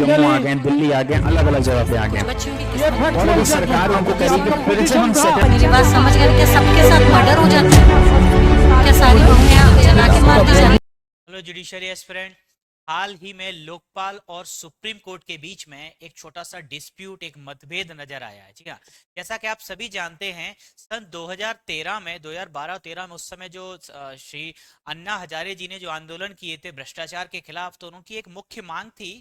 जम्मू आ गए, दिल्ली आ गए, अलग अलग जगह पे आ गए, और अभी सरकार उनको कहेगी कि फिर से हम मेरी बात समझ गए? क्या सबके साथ मर्डर हो जाता है? क्या सारी बहुएं जला के मार दी जाती? हेलो जुडिशरी एस्पिरेंट, हाल ही में लोकपाल और सुप्रीम कोर्ट के बीच में एक छोटा सा डिस्प्यूट, एक मतभेद नजर आया है। जी हाँ, जैसा कि आप सभी जानते हैं, सन 2013 में 2012-13 में उस समय जो श्री अन्ना हजारे जी ने जो आंदोलन किए थे भ्रष्टाचार के खिलाफ, तो उनकी एक मुख्य मांग थी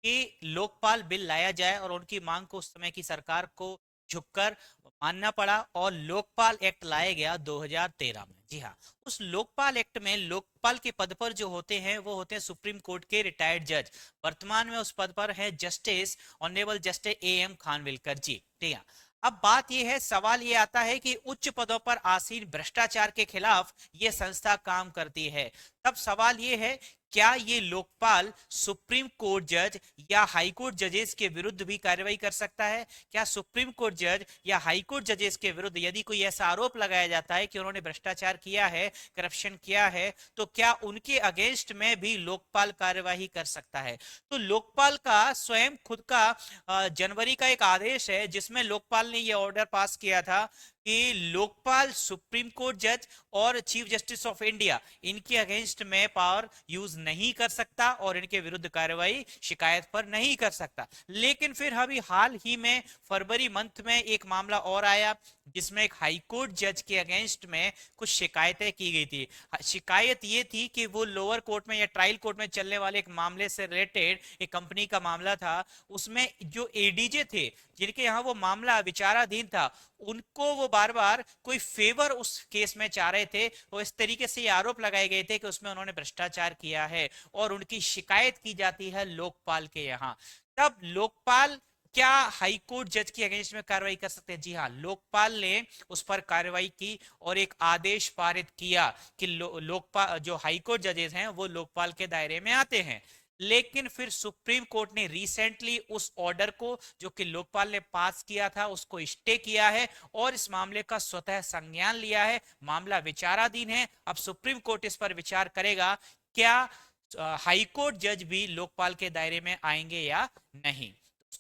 कि लोकपाल बिल लाया जाए, और उनकी मांग को उस समय की सरकार को झुककर मानना पड़ा और लोकपाल एक्ट लाया गया 2013 में। जी हाँ, उस लोकपाल एक्ट में लोकपाल के पद पर जो होते हैं वो होते हैं सुप्रीम कोर्ट के रिटायर्ड जज। वर्तमान में उस पद पर है justice honourable justice AM Khanwilkar ji. ठीक है, अब बात यह है, सवाल ये आता है कि उच्च पदों पर आसीन भ्रष्टाचार के खिलाफ ये संस्था काम करती है। तब सवाल ये है, क्या ये लोकपाल सुप्रीम कोर्ट जज या हाई कोर्ट जजेस के विरुद्ध भी कार्रवाई कर सकता है? क्या सुप्रीम कोर्ट जज या हाई कोर्ट जजेस के विरुद्ध यदि कोई ऐसा आरोप लगाया जाता है कि उन्होंने भ्रष्टाचार किया है, करप्शन किया है, तो क्या उनके अगेंस्ट में भी लोकपाल कार्यवाही कर सकता है? तो लोकपाल का स्वयं खुद का जनवरी का एक आदेश है जिसमें लोकपाल ने यह ऑर्डर पास किया था कि लोकपाल सुप्रीम कोर्ट जज और चीफ जस्टिस ऑफ इंडिया इनके अगेंस्ट में पावर यूज नहीं कर सकता और इनके विरुद्ध कार्रवाई शिकायत पर नहीं कर सकता। लेकिन फिर अभी हाल ही में फरवरी मंथ में एक मामला और आया जिसमें एक हाई कोर्ट जज के अगेंस्ट में कुछ शिकायतें की गई थी। शिकायत ये थी कि वो लोअर कोर्ट में या ट्रायल कोर्ट में चलने वाले एक मामले से रिलेटेड एक कंपनी का मामला था, उसमें जो एडीजे थे जिनके यहाँ वो मामला विचाराधीन था, उनको वो बार बार कोई फेवर उस केस में चाह रहे थे। वो इस तरीके से ये आरोप लगाए गए थे कि उसमें उन्होंने भ्रष्टाचार किया है और उनकी शिकायत की जाती है लोकपाल के यहाँ। तब लोकपाल क्या हाई कोर्ट जज के अगेंस्ट में कार्रवाई कर सकते हैं? जी हाँ, लोकपाल ने उस पर कार्रवाई की और एक आदेश पारित किया कि लोकपाल जो हाई कोर्ट जजेस हैं वो लोकपाल के दायरे में आते हैं। लेकिन फिर सुप्रीम कोर्ट ने रिसेंटली उस ऑर्डर को जो कि लोकपाल ने पास किया था उसको स्टे किया है और इस मामले का स्वतः संज्ञान लिया है। मामला विचाराधीन है, अब सुप्रीम कोर्ट इस पर विचार करेगा क्या हाई कोर्ट जज भी लोकपाल के दायरे में आएंगे या नहीं।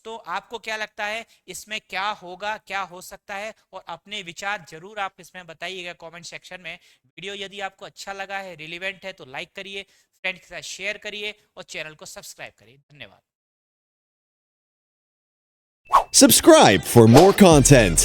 तो आपको क्या लगता है, इसमें क्या होगा, क्या हो सकता है? और अपने विचार जरूर आप इसमें बताइएगा कमेंट सेक्शन में। वीडियो यदि आपको अच्छा लगा है, रिलेवेंट है, तो लाइक करिए, फ्रेंड के साथ शेयर करिए और चैनल को सब्सक्राइब करिए। धन्यवाद। Subscribe for more content.